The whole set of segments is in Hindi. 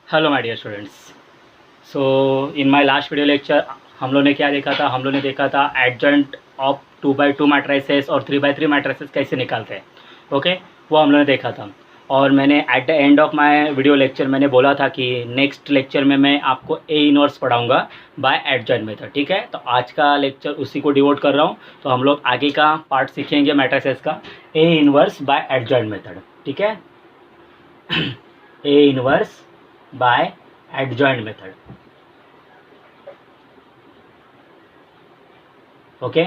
Hello my dear students. So in my last video lecture हम लोग ने क्या देखा था? हम लोग ने देखा था एडजॉइंट ऑफ 2x2 मैट्रिसेस और 3x3 मैट्रिसेस कैसे निकालते हैं। ओके, वो हम लोग ने देखा था। और मैंने at the end of my video lecture मैंने बोला था कि नेक्स्ट लेक्चर में मैं आपको ए इनवर्स पढ़ाऊंगा बाय एडजॉइंट मेथड। ठीक है, तो आज का लेक्चर उसी को डिवोट कर रहा हूँ। तो हम लोग आगे का पार्ट सीखेंगे मैट्रिसेस का, ए इनवर्स बाय एडजॉइंट मेथड। ठीक है, ए inverse by adjoint method. Okay,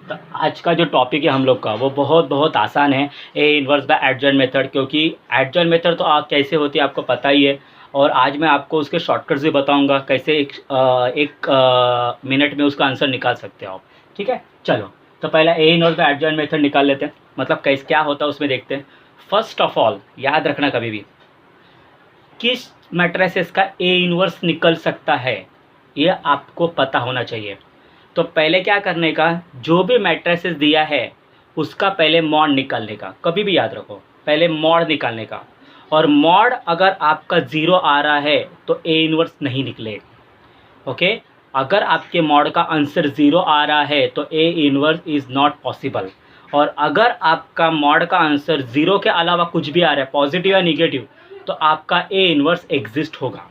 तो आज का जो टॉपिक है हम लोग का वो बहुत आसान है, ए इनवर्स बाय एडजॉइंट मेथड। क्योंकि एडजॉइंट मेथड तो आप कैसे होती है आपको पता ही है, और आज मैं आपको उसके शॉर्टकट्स भी बताऊंगा कैसे एक मिनट में उसका आंसर निकाल सकते हो आप। ठीक है, चलो तो पहला ए इनवर्स बाय एडजॉइंट मेथड निकाल लेते हैं, मतलब कैसे क्या होता है उसमें देखते हैं। फर्स्ट ऑफ ऑल याद रखना कभी भी किस मैट्रिसेस का ए इनवर्स निकल सकता है ये आपको पता होना चाहिए। तो पहले क्या करने का, जो भी मैट्रिसेस दिया है उसका पहले मॉड निकालने का, कभी भी याद रखो पहले मॉड निकालने का। और मॉड अगर आपका ज़ीरो आ रहा है तो ए इनवर्स नहीं निकले। ओके, अगर आपके मॉड का आंसर ज़ीरो आ रहा है तो A inverse is not possible. और अगर आपका मॉड का आंसर ज़ीरो के अलावा कुछ भी आ रहा है, पॉजिटिव या निगेटिव, तो आपका ए इनवर्स एग्जिस्ट होगा।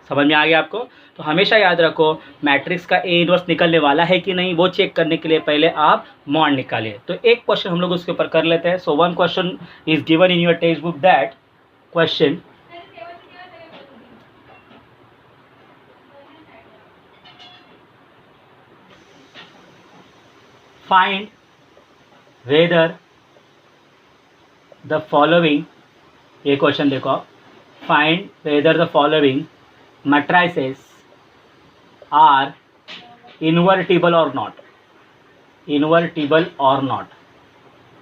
समझ में आ गया आपको? तो हमेशा याद रखो मैट्रिक्स का ए इनवर्स निकलने वाला है कि नहीं, वो चेक करने के लिए पहले आप मॉड निकालिए। तो एक क्वेश्चन हम लोग उसके ऊपर कर लेते हैं। So one question is given in your textbook, that question find whether the following, ये क्वेश्चन देखो आप, find whether the following matrices are invertible और नॉट। इन्वर्टिबल और नॉट,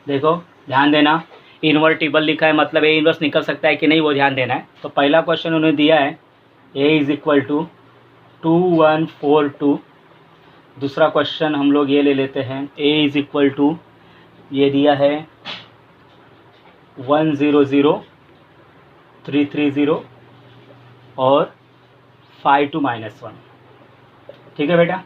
देखो ध्यान देना, इन्वर्टिबल लिखा है मतलब ए इनवर्स निकल सकता है कि नहीं, वो ध्यान देना है। तो पहला क्वेश्चन उन्होंने दिया है ए इज इक्वल टू 2142। दूसरा क्वेश्चन हम लोग ये ले लेते हैं, ए इज इक्वल टू, ये दिया है 100330 और 52-1। ठीक है बेटा,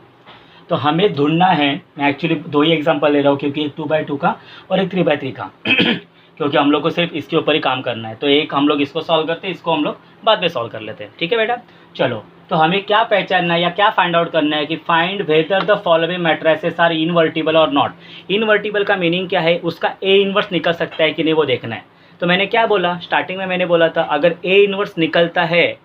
तो हमें ढूंढना है, मैं एक्चुअली दो ही एग्जांपल ले रहा हूँ क्योंकि एक 2x2 का और एक 3x3 का क्योंकि हम लोग को सिर्फ इसके ऊपर ही काम करना है। तो एक हम लोग इसको सॉल्व करते हैं, इसको हम लोग बाद में सॉल्व कर लेते हैं। ठीक है बेटा, चलो तो हमें क्या पहचानना है या क्या फाइंड आउट करना है कि find whether the following matrices are invertible और नॉट। इनवर्टिबल का मीनिंग क्या है, उसका ए इनवर्स निकल सकता है कि नहीं वो देखना है। तो मैंने क्या बोला स्टार्टिंग में, मैंने बोला था अगर ए इनवर्स निकलता है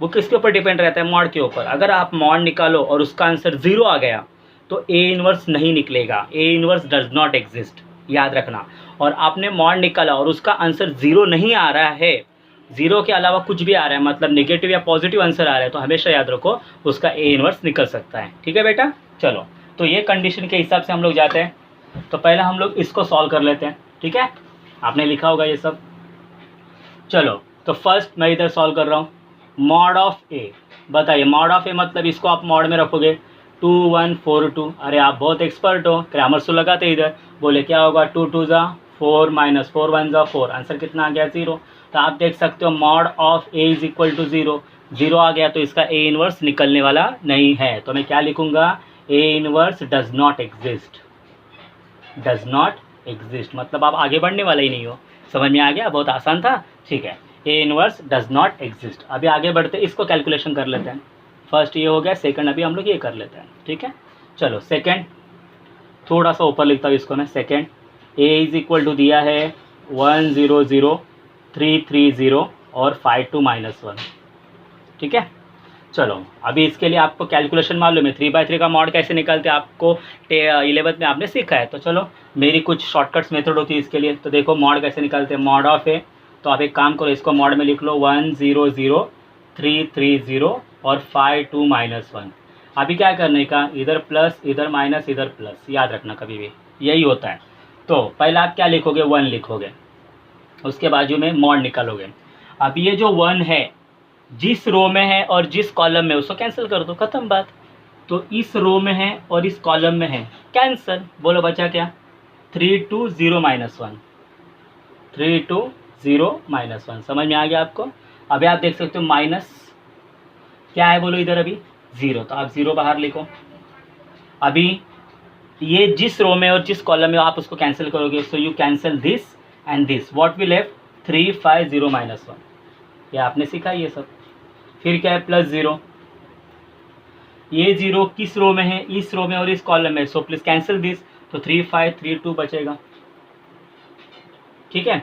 वो किसके ऊपर डिपेंड रहता है, मॉड के ऊपर। अगर आप मॉड निकालो और उसका आंसर ज़ीरो आ गया तो ए इनवर्स नहीं निकलेगा, A inverse does not exist, याद रखना। और आपने मॉड निकाला और उसका आंसर ज़ीरो नहीं आ रहा है, ज़ीरो के अलावा कुछ भी आ रहा है, मतलब नेगेटिव या पॉजिटिव आंसर आ रहा है, तो हमेशा याद रखो उसका ए इनवर्स निकल सकता है। ठीक है बेटा, चलो तो ये कंडीशन के हिसाब से हम लोग जाते हैं। तो पहला हम लोग इसको सॉल्व कर लेते हैं। ठीक है, आपने लिखा होगा ये सब। चलो तो फर्स्ट मैं इधर सॉल्व कर रहा हूँ, मॉड ऑफ ए। बताइए मॉड ऑफ ए मतलब इसको आप मॉड में रखोगे 2142। अरे आप बहुत एक्सपर्ट हो, ग्रामर से लगाते इधर। बोले क्या होगा, 2 2 ज़ा 4 माइनस 4 1 ज़ा 4, आंसर कितना आ गया 0। तो आप देख सकते हो mod of A is equal to 0। 0 आ गया तो इसका ए इनवर्स निकलने वाला नहीं है। तो मैं क्या लिखूंगा, A inverse does not exist. Does not exist मतलब आप आगे बढ़ने वाला ही नहीं हो। समझ में आ गया, बहुत आसान था। ठीक है, A inverse does not exist. अभी आगे बढ़ते इसको कैलकुलेशन कर लेते हैं। फर्स्ट ये हो गया, सेकंड अभी हम लोग ये कर लेते हैं। ठीक है, चलो सेकंड थोड़ा सा ऊपर लिखता हूँ इसको मैं। Second A is equal to दिया है 100330 और 52-1। ठीक है, चलो अभी इसके लिए आपको कैलकुलेशन मालूम है, 3x3 का मॉड कैसे निकालते हैं आपको 11th में आपने सीखा है। तो चलो मेरी कुछ शॉर्टकट्स मेथड होती है इसके लिए। तो देखो मॉड कैसे निकालते हैं, मॉड ऑफ ए। तो आप एक काम करो, इसको मॉड में लिख लो 100330 और 52-1। अभी क्या करने का, इधर प्लस इधर माइनस इधर प्लस, याद रखना कभी भी यही होता है। तो पहले आप क्या लिखोगे, 1 लिखोगे, उसके बाजू में मॉड निकालोगे। अब ये जो 1 है जिस रो में है और जिस कॉलम में, उसको कैंसिल कर दो, खत्म बात। तो इस रो में है और इस कॉलम में है, कैंसिल। बोलो बचा क्या, 320-1। 320-1 समझ में आ गया आपको। अभी आप देख सकते हो माइनस क्या है बोलो इधर अभी 0, तो आप 0 बाहर लिखो। अभी ये जिस रो में और जिस कॉलम में आप उसको कैंसिल करोगे, so you cancel this and this, what will left 3 5 0 -1, ये आपने सीखा ये सब। फिर क्या है +0, ये 0 किस रो में है, इस रो में और इस कॉलम में, सो प्लीज कैंसिल दिस, तो 3 5 3 2 बचेगा। ठीक है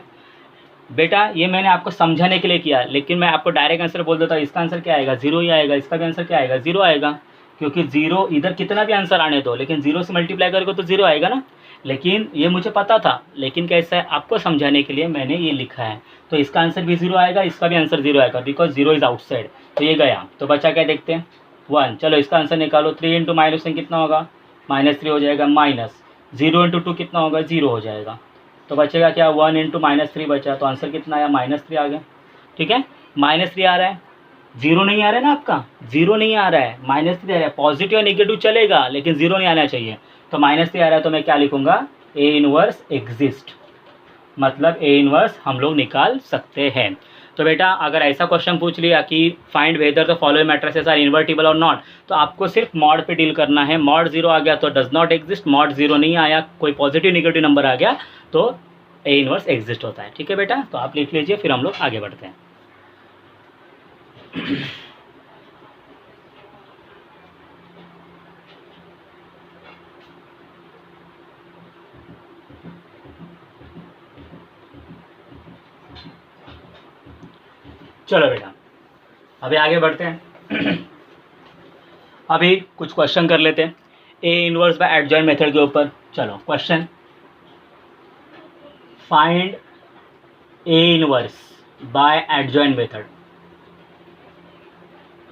बेटा, ये मैंने आपको समझाने के लिए किया, लेकिन मैं आपको डायरेक्ट आंसर बोल देता हूँ, इसका आंसर क्या आएगा 0 ही आएगा, इसका भी आंसर क्या आएगा 0 आएगा, क्योंकि 0 इधर कितना भी आंसर आने दो, लेकिन 0 से मल्टीप्लाई करोगे तो 0 आएगा ना। लेकिन ये मुझे पता था, लेकिन कैसा है आपको समझाने के लिए मैंने ये लिखा है, तो इसका आंसर भी 0 आएगा, इसका भी आंसर 0 आएगा, बिकॉज 0 इज आउटसाइड। तो ये गया, तो बचा क्या देखते हैं 1। चलो इसका आंसर निकालो, 3 × -1 कितना होगा -3 हो जाएगा, माइनस 0 × 2 कितना होगा 0 हो जाएगा, तो बचेगा क्या 1 × -3 बचा, तो आंसर कितना आया -3 आ गया। ठीक है -3 आ रहा है, 0 नहीं आ रहा है ना आपका, 0 नहीं आ रहा है, -3 आ रहा है। पॉजिटिव या निगेटिव चलेगा, लेकिन 0 नहीं आना चाहिए, तो -3 आ रहा है, तो मैं क्या लिखूंगा A इनवर्स एग्जिस्ट, मतलब A इनवर्स हम लोग निकाल सकते हैं। तो बेटा अगर ऐसा क्वेश्चन पूछ लिया कि find whether the following matrices are invertible और नॉट, तो आपको सिर्फ मॉड पे डील करना है। मॉड 0 आ गया तो डज नॉट एग्जिस्ट, मॉड 0 नहीं आया, कोई पॉजिटिव निगेटिव नंबर आ गया तो A इनवर्स एग्जिस्ट होता है। ठीक है बेटा, तो आप लिख लीजिए, फिर हम लोग आगे बढ़ते हैं। चलो बेटा अभी आगे बढ़ते हैं। अभी कुछ क्वेश्चन कर लेते हैं A inverse by adjoint method के ऊपर। चलो question, find A inverse by adjoint method.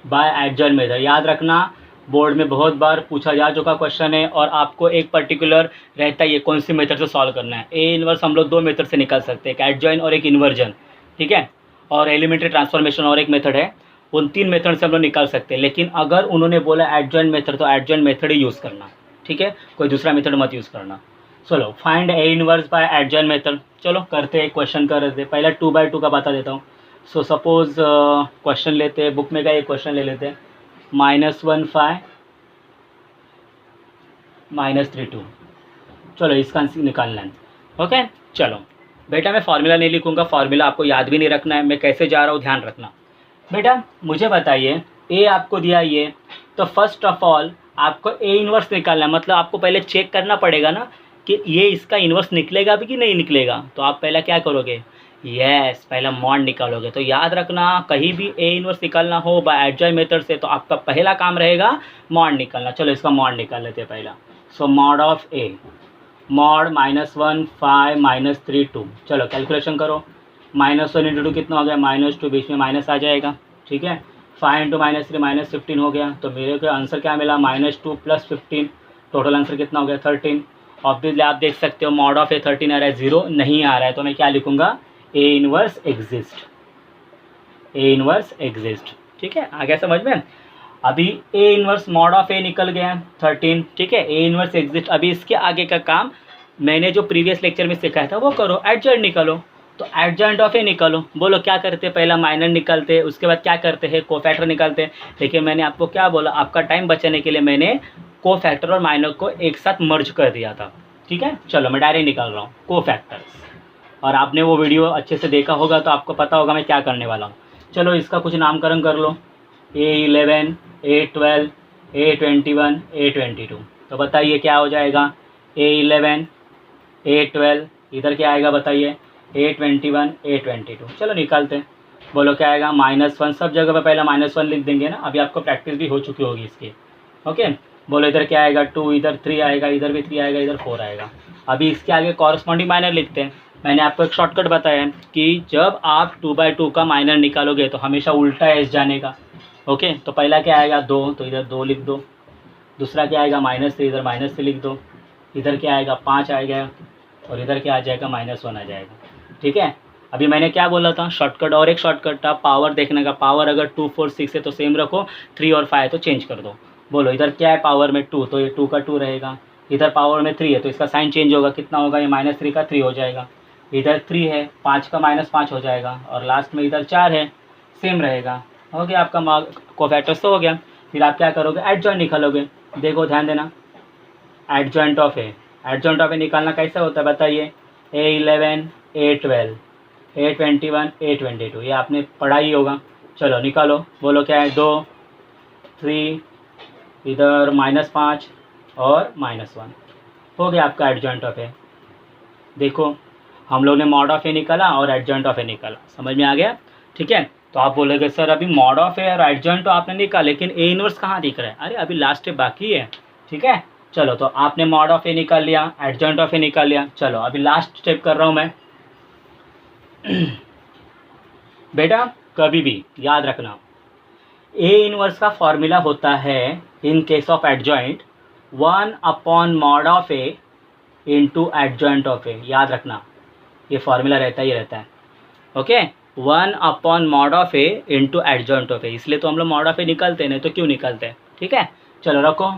By adjoint method याद रखना, बोर्ड में बहुत बार पूछा जा चुका क्वेश्चन है, और आपको एक पर्टिकुलर रहता है ये कौन सी मेथड से सॉल्व करना है। A इनवर्स हम लोग 2 मेथड से निकाल सकते हैं, एक एडजॉइंट और एक इन्वर्जन। ठीक है, और एलिमेंट्री ट्रांसफॉर्मेशन और एक मेथड है, उन 3 मेथड से हम लोग निकाल सकते हैं। लेकिन अगर उन्होंने बोला एडजॉइंट मेथड तो एडजॉइंट मेथड ही यूज़ करना। ठीक है, कोई दूसरा मेथड मत यूज़ करना। चलो find A inverse by adjoint method. चलो करते हैं, क्वेश्चन कर रहे थे, पहले 2/2 का बता देता हूँ। सो सपोज क्वेश्चन लेते हैं, बुक में का एक क्वेश्चन ले लेते हैं, -1 5 -3 2। चलो इसका निकालना है। ओके चलो बेटा, मैं फार्मूला नहीं लिखूंगा, फार्मूला आपको याद भी नहीं रखना है, मैं कैसे जा रहा हूँ ध्यान रखना। बेटा मुझे बताइए, ए आपको दिया ये, तो फर्स्ट ऑफ ऑल आपको ए इनवर्स निकालना है, मतलब आपको पहले चेक करना पड़ेगा ना कि ये इसका इनवर्स निकलेगा भी कि नहीं निकलेगा। तो आप पहले क्या करोगे, यस पहला मॉड निकालोगे। तो याद रखना, कहीं भी ए इनवर्स निकालना हो बाय एडजॉइंट मेथड से, तो आपका पहला काम रहेगा मॉड निकालना। चलो इसका मॉड निकाल लेते हैं पहला। सो मॉड ऑफ ए, मॉड -1 5 -3 2। चलो कैलकुलेशन करो, -1 × 2 कितना हो गया -2, बीच में माइनस आ जाएगा। ठीक है, 5 × -3 -15 हो गया, तो मेरे को आंसर क्या मिला -2 + 15, टोटल आंसर कितना हो गया 13। ऑब्वियसली आप देख सकते हो मॉड ऑफ ए 13 आ रहा है, 0 नहीं आ रहा है, तो मैं क्या लिखूंगा A inverse exist, A inverse exist. ठीक है, आ गया समझ में। अभी A inverse mod of A निकल गया 13। ठीक है, A इनवर्स एग्जिस्ट। अभी इसके आगे का काम मैंने जो प्रीवियस लेक्चर में सिखाया था वो करो, एडजॉइंट निकालो। तो एडजॉइंट ऑफ A निकालो, बोलो क्या करते हैं, पहला माइनर निकालते हैं, उसके बाद क्या करते हैं कोफैक्टर निकालते हैं। देखिए मैंने आपको क्या बोला, आपका टाइम बचाने के लिए मैंने कोफैक्टर और माइनर को एक साथ मर्ज कर दिया था। ठीक है, चलो मैं डायरेक्ट निकाल रहा हूँ कोफैक्टर्स, और आपने वो वीडियो अच्छे से देखा होगा तो आपको पता होगा मैं क्या करने वाला हूँ। चलो इसका कुछ नामकरण कर लो, A11 A12 A21 A22। तो बताइए क्या हो जाएगा, A11 A12, इधर क्या आएगा बताइए A21 A22। चलो निकालते हैं, बोलो क्या आएगा -1, सब जगह पे पहला -1 लिख देंगे ना, अभी आपको प्रैक्टिस भी हो चुकी होगी इसकी। ओके बोलो इधर क्या आएगा 2, इधर 3 आएगा, इधर भी 3 आएगा, इधर 4 आएगा। अभी इसके आगे कॉरस्पॉन्डिंग माइनर लिखते हैं। मैंने आपको एक शॉर्टकट बताया है कि जब आप 2/2 का माइनर निकालोगे तो हमेशा उल्टा एस जाने का। ओके, तो पहला क्या आएगा 2, तो इधर 2 लिख दो। दूसरा क्या आएगा -3, इधर -3 लिख दो। इधर क्या आएगा 5 आएगा, और इधर क्या आ जाएगा -1 आ जाएगा। ठीक है, अभी मैंने क्या बोला था शॉर्टकट, और एक शॉर्टकट था पावर देखने का। पावर अगर 2 4 6 है तो सेम रखो, 3 और 5 है तो चेंज कर दो। बोलो इधर क्या है पावर में 2, तो ये 2 का 2 रहेगा। इधर पावर में 3 है तो इसका साइन चेंज होगा, कितना होगा ये -3 का 3 हो जाएगा। इधर 3 है, 5 का -5 हो जाएगा, और लास्ट में इधर 4 है, सेम रहेगा। हो गया आपका कोफैक्टर्स तो हो गया। फिर आप क्या करोगे, एडजॉइंट निकालोगे। देखो ध्यान देना, adjoint of A, adjoint of A निकालना कैसे होता है बताइए। A11 A12 A21 A22, ये आपने पढ़ा ही होगा। चलो निकालो, बोलो क्या है, 2 3 इधर -5 और -1, हो गया आपका एडजॉइंट ऑफ ए। देखो हम लोग ने मॉड ऑफ ए निकाला और एडजॉइंट ऑफ ए निकाला, समझ में आ गया। ठीक है, तो आप बोलोगे सर अभी मॉड ऑफ ए और एडजॉइंट तो आपने निकाला, लेकिन ए इनवर्स कहाँ दिख रहा है। अरे अभी लास्ट स्टेप बाकी है। ठीक है, चलो तो आपने मॉड ऑफ ए निकाल लिया, एडजॉइंट ऑफ ए निकाल लिया। चलो अभी लास्ट स्टेप कर रहा हूँ मैं। बेटा कभी भी याद रखना, ए इनवर्स का फॉर्मूला होता है in case of adjoint 1/mod of A into adjoint of A. याद रखना, ये फॉर्मूला रहता ही रहता है। Okay, 1/mod of A into adjoint of A, इसलिए तो हम लोग मॉड ऑफ ए निकालते हैं, नहीं तो क्यों निकालते हैं। ठीक है, चलो रखो।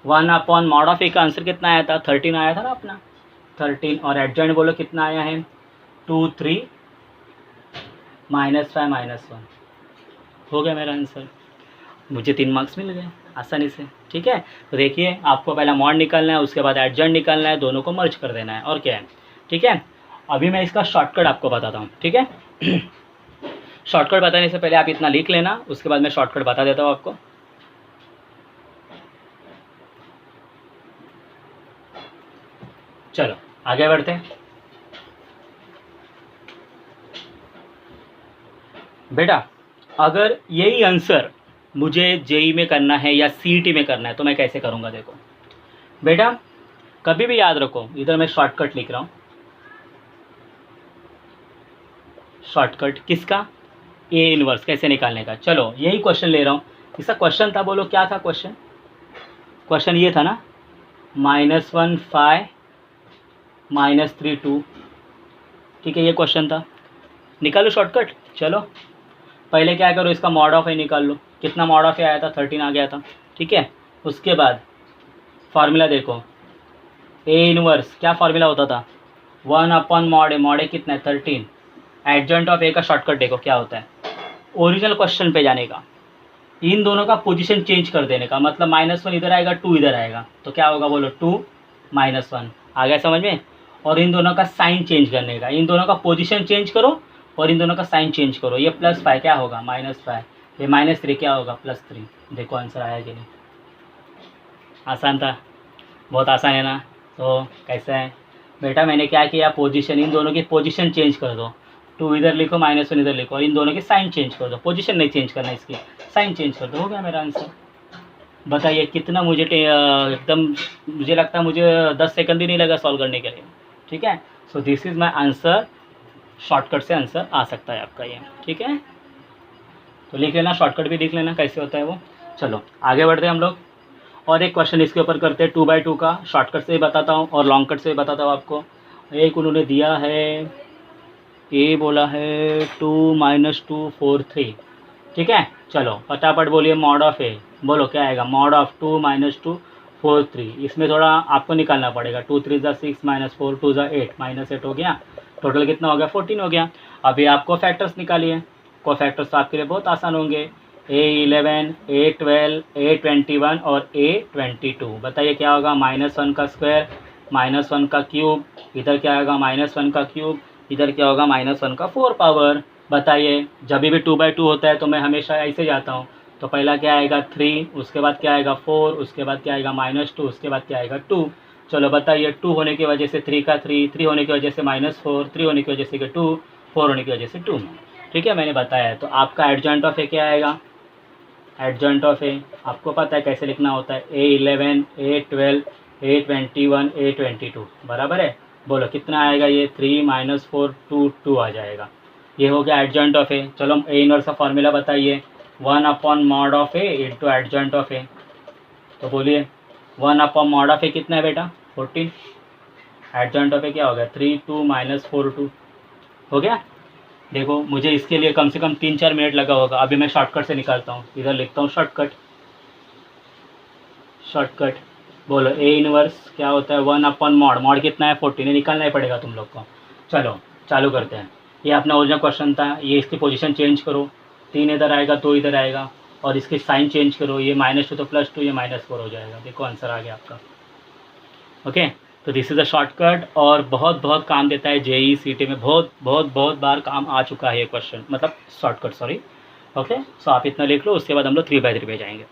1/mod ऑफ ए का आंसर कितना आया था, 13 आया था ना अपना, 13। और एडजॉइंट बोलो कितना आया है, 2 3 -5 -1, हो गया मेरा आंसर। मुझे 3 मार्क्स मिल गए आसानी से। ठीक है, तो देखिए आपको पहला मॉड निकालना है, उसके बाद एडजॉइंट निकालना है, दोनों को मर्ज कर देना है, और क्या है। ठीक है, अभी मैं इसका शॉर्टकट आपको बताता हूँ। ठीक है, शॉर्टकट बताने से पहले आप इतना लिख लेना, उसके बाद मैं शॉर्टकट बता देता हूँ आपको। चलो आगे बढ़ते हैं। बेटा अगर यही आंसर मुझे जेई में करना है या सीईटी में करना है तो मैं कैसे करूँगा। देखो बेटा कभी भी याद रखो, इधर मैं शॉर्टकट लिख रहा हूँ। शॉर्टकट किसका, ए इनवर्स कैसे निकालने का। चलो यही क्वेश्चन ले रहा हूँ, इसका क्वेश्चन था, बोलो क्या था क्वेश्चन। क्वेश्चन ये था ना, -1 5 -3 2। ठीक है, ये क्वेश्चन था, निकालो शॉर्टकट। चलो पहले क्या करो, इसका मॉड ऑफ ए निकाल लो। कितना मॉड ऑफ ए आया था, 13 आ गया था। ठीक है, उसके बाद फार्मूला देखो, ए इनवर्स क्या फार्मूला होता था, 1/mod ए। मॉड ए कितना है, 13। एडजॉइंट ऑफ ए का शॉर्टकट देखो क्या होता है, ओरिजिनल क्वेश्चन पे जाने का, इन दोनों का पोजीशन चेंज कर देने का। मतलब -1 इधर आएगा, 2 इधर आएगा, तो क्या होगा बोलो, 2 -1। आ गया समझ में। और इन दोनों का साइन चेंज करने का, इन दोनों का पोजीशन चेंज करो और इन दोनों का साइन चेंज करो। ये +5 क्या होगा, -5, ये -3 क्या होगा, +3। देखो आंसर आया कि नहीं। आसान था, बहुत आसान है ना। तो कैसा है बेटा, मैंने क्या किया, पोजीशन, इन दोनों की पोजीशन चेंज कर दो। 2 इधर लिखो, -1 इधर लिखो, और इन दोनों की साइन चेंज कर दो। पोजीशन नहीं चेंज करना, इसकी साइन चेंज कर दो, हो गया मेरा आंसर। बताइए कितना मुझे एकदम, मुझे लगता है मुझे 10 सेकंड भी नहीं लगा सॉल्व करने के लिए। ठीक है, so this is my answer. Shortcut से आंसर आ सकता है आपका ये। ठीक है, तो लिख लेना, शॉर्टकट भी लिख लेना कैसे होता है वो। चलो आगे बढ़ते हैं हम लोग, और एक क्वेश्चन इसके ऊपर करते हैं 2/2 का। शॉर्टकट से भी बताता हूँ और लॉन्ग कट से भी बताता हूँ आपको। एक उन्होंने दिया है, ए बोला है 2 - 2 4 3। ठीक है, चलो फटाफट बोलिए मॉड ऑफ ए, बोलो क्या आएगा, मॉड ऑफ 2 - 2 4 3। इसमें थोड़ा आपको निकालना पड़ेगा, 2 3 = 6 -4 2 = 8, -8 हो गया, टोटल कितना हो गया, 14 हो गया। अभी आपको फैक्टर्स निकालिए। को फैक्टर्स तो आपके लिए बहुत आसान होंगे, A11 A12 A21 और A22। बताइए क्या होगा, -1 का स्क्वायर, -1 का क्यूब, इधर क्या होगा, -1 का क्यूब, इधर क्या होगा, -1 का 4 पावर। बताइए जब भी 2/2 होता है तो मैं हमेशा ऐसे जाता हूँ। तो पहला क्या आएगा, 3, उसके बाद क्या आएगा, 4, उसके बाद क्या आएगा, -2, उसके बाद क्या आएगा, 2। चलो बताइए 2 होने की वजह से 3 का 3, 3 होने की वजह से -4, 3 होने की वजह से 2, 4 होने की वजह से 2। ठीक है, मैंने बताया है। तो आपका एडजॉइंट ऑफ ए क्या आएगा, एडजॉइंट ऑफ ए आपको पता है कैसे लिखना होता है, A11 A12 A21 A22 बराबर है। बोलो कितना आएगा, ये 3 -4 2 2 आ जाएगा। ये हो गया एडजॉइंट ऑफ ए। चलो ए इनवर्स का फॉर्मूला बताइए, 1/mod of A into adjoint of A. तो बोलिए 1/mod ऑफ ए कितना है बेटा, 14। एडजॉइंट ऑफ ए क्या हो गया, 3 2 -4 2 हो गया। देखो मुझे इसके लिए कम से कम 3-4 मिनट लगा होगा। अभी मैं शॉर्टकट से निकालता हूँ, इधर लिखता हूँ शॉर्टकट। शॉर्टकट बोलो, ए इनवर्स क्या होता है, 1/mod, मॉड कितना है, 14, निकालना ही पड़ेगा तुम लोग को। चलो चालू करते हैं। ये अपना ओरिजिनल क्वेश्चन था, ये इसकी पोजीशन चेंज करो, 3 इधर आएगा, 2 इधर आएगा, और इसके साइन चेंज करो, ये -2 तो +2, ये -4 हो जाएगा। देखो आंसर आ गया आपका। ओके, तो दिस इज़ अ शॉर्टकट, और बहुत बहुत काम देता है जेई सीटी में, बहुत बहुत बहुत बार काम आ चुका है ये क्वेश्चन, मतलब शॉर्टकट, सॉरी। ओके, सो आप इतना लिख लो, उसके बाद हम लोग 3/3 पे जाएंगे।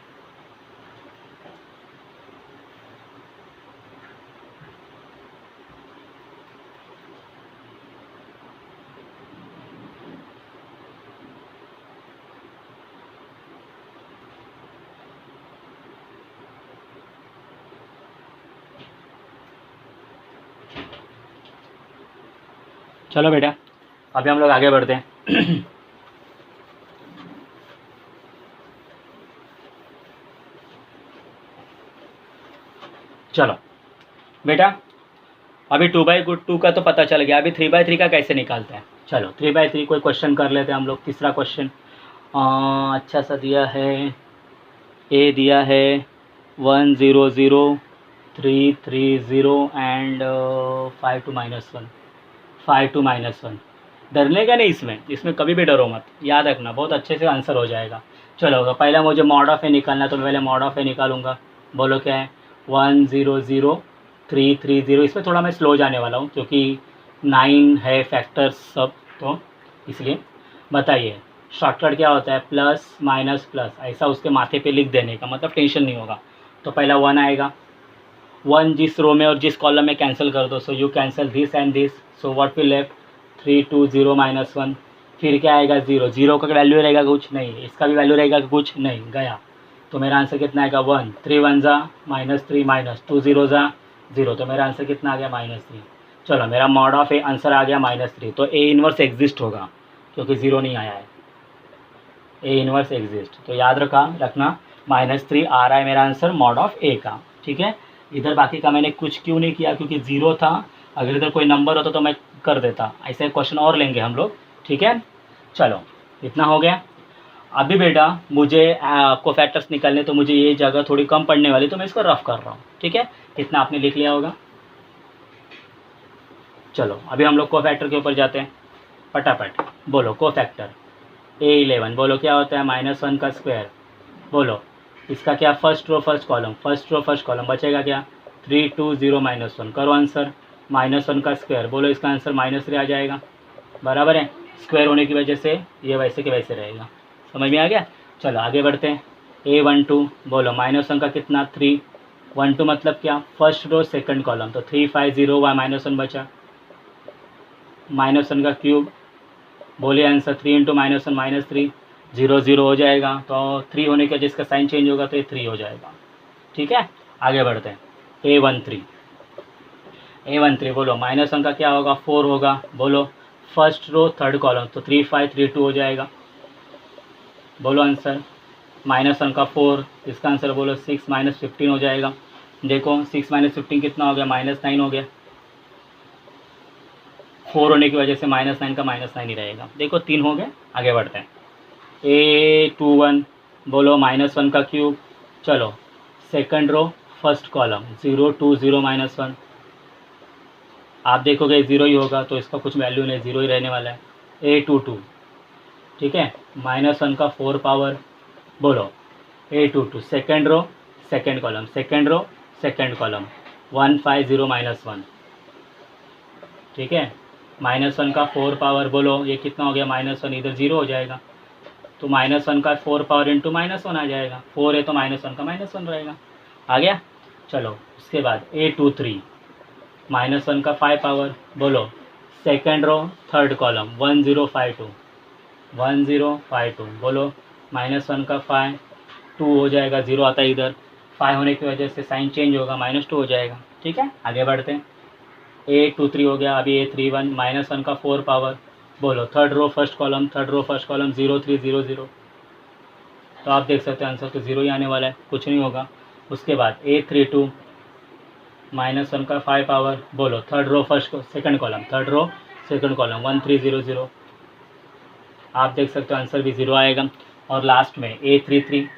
चलो बेटा, अभी हम लोग आगे बढ़ते हैं। चलो बेटा, अभी 2/2 का तो पता चल गया, अभी 3/3 का कैसे निकालते हैं। चलो 3/3 कोई क्वेश्चन कर लेते हैं हम लोग। तीसरा क्वेश्चन अच्छा सा दिया है, ए दिया है 1 0 0 3 3 0 एंड 5 2 -1, 5 2 -1। डरने का नहीं, इसमें कभी भी डरो मत, याद रखना, बहुत अच्छे से आंसर हो जाएगा। चलो पहला मुझे मॉड ऑफ ए निकालना है, तो मैं पहले मॉड ऑफ ए निकालूंगा। बोलो क्या है, 1 0 0 3 3 0। इसमें थोड़ा मैं स्लो जाने वाला हूँ क्योंकि 9 है फैक्टर्स सब, तो इसलिए बताइए शॉर्टकट क्या होता है, प्लस माइनस प्लस, ऐसा उसके माथे पे लिख देने का, मतलब टेंशन नहीं होगा। तो पहला 1 आएगा, 1 जिस रो में और जिस कॉलम में कैंसिल कर दो, so you cancel this and this, so what will left 3 2 0 -1। फिर क्या आएगा, 0, 0 का वैल्यू रहेगा कुछ नहीं, इसका भी वैल्यू रहेगा कुछ नहीं, गया। तो मेरा आंसर कितना आएगा, 1, 3 1 जा -3 -2 0 जा 0, तो मेरा आंसर कितना आ गया, -3। चलो मेरा मॉड ऑफ ए आंसर आ गया -3, तो ए इनवर्स एग्जिस्ट होगा क्योंकि 0 नहीं आया है, ए इनवर्स एग्जिस्ट। तो याद रखना -3 आ रहा है मेरा आंसर मॉड ऑफ ए का। ठीक है, इधर बाकी का मैंने कुछ क्यों नहीं किया, क्योंकि 0 था, अगर इधर कोई नंबर होता तो मैं कर देता। ऐसे क्वेश्चन और लेंगे हम लोग, ठीक है। चलो इतना हो गया। अभी बेटा मुझे कोफैक्टर्स निकालने, तो मुझे ये जगह थोड़ी कम पड़ने वाली, तो मैं इसको रफ कर रहा हूँ। ठीक है, इतना आपने लिख लिया होगा। चलो अभी हम लोग कोफैक्टर के ऊपर जाते हैं, फटाफट बोलो कोफैक्टर। A11 बोलो क्या होता है, -1 का स्क्वायर। बोलो इसका क्या, फर्स्ट रो फर्स्ट कॉलम बचेगा क्या, 3 2 0 -1। करो आंसर, -1 का स्क्वायर, बोलो इसका आंसर -3 आ जाएगा, बराबर है। स्क्वायर होने की वजह से ये वैसे के वैसे रहेगा, समझ में आ गया। चलो आगे बढ़ते हैं। A12 बोलो -1 का कितना, 3, 1 2 मतलब क्या, फर्स्ट रो सेकंड कॉलम, तो 3 5 0 -1 बचा, -1 का क्यूब। बोलिए आंसर, 3 × -1 -3, 0 0 हो जाएगा। तो 3 होने के जिसका साइन चेंज होगा तो ये 3 हो जाएगा। ठीक है, आगे बढ़ते हैं। A13 बोलो -1 का क्या होगा, 4 होगा। बोलो फर्स्ट रो थर्ड कॉलम, तो 3 5 3 2 हो जाएगा। बोलो आंसर, -1 का 4, इसका आंसर बोलो 6 -15 हो जाएगा। देखो 6 -15 कितना हो गया, -9 हो गया। 4 होने की वजह से -9 का -9 ही रहेगा। देखो 3 हो गए, आगे बढ़ते हैं। A21 बोलो -1 का क्यूब। चलो सेकंड रो फर्स्ट कॉलम, 0 2 0 -1। आप देखोगे 0 ही होगा, तो इसका कुछ वैल्यू नहीं, 0 ही रहने वाला है। A22 ठीक है, -1 का 4 पावर। बोलो A22 second row second column, 1 5 0 -1। ठीक है, -1 का 4 पावर। बोलो ये कितना हो गया, -1, इधर 0 हो जाएगा, तो -1 का 4 पावर इंटू -1 आ जाएगा। 4 है तो -1 का -1 रहेगा, आ गया। चलो उसके बाद A23 -1 का 5 पावर। बोलो सेकंड रो थर्ड कॉलम, 1 0 5 2, 1 0 5 2। बोलो -1 का 5, 2 हो जाएगा, 0 आता है इधर, 5 होने की वजह से साइन चेंज होगा, -2 हो जाएगा। ठीक है, आगे बढ़ते हैं। A23 हो गया। अभी A31 -1 का 4 पावर। बोलो थर्ड रो फर्स्ट कॉलम, 0 3 0 0। तो आप देख सकते हैं आंसर तो 0 ही आने वाला है, कुछ नहीं होगा। उसके बाद A32 -1 का 5 पावर। बोलो थर्ड रो सेकंड कॉलम, 1 3 0 0। आप देख सकते हो आंसर भी 0 आएगा। और लास्ट में A33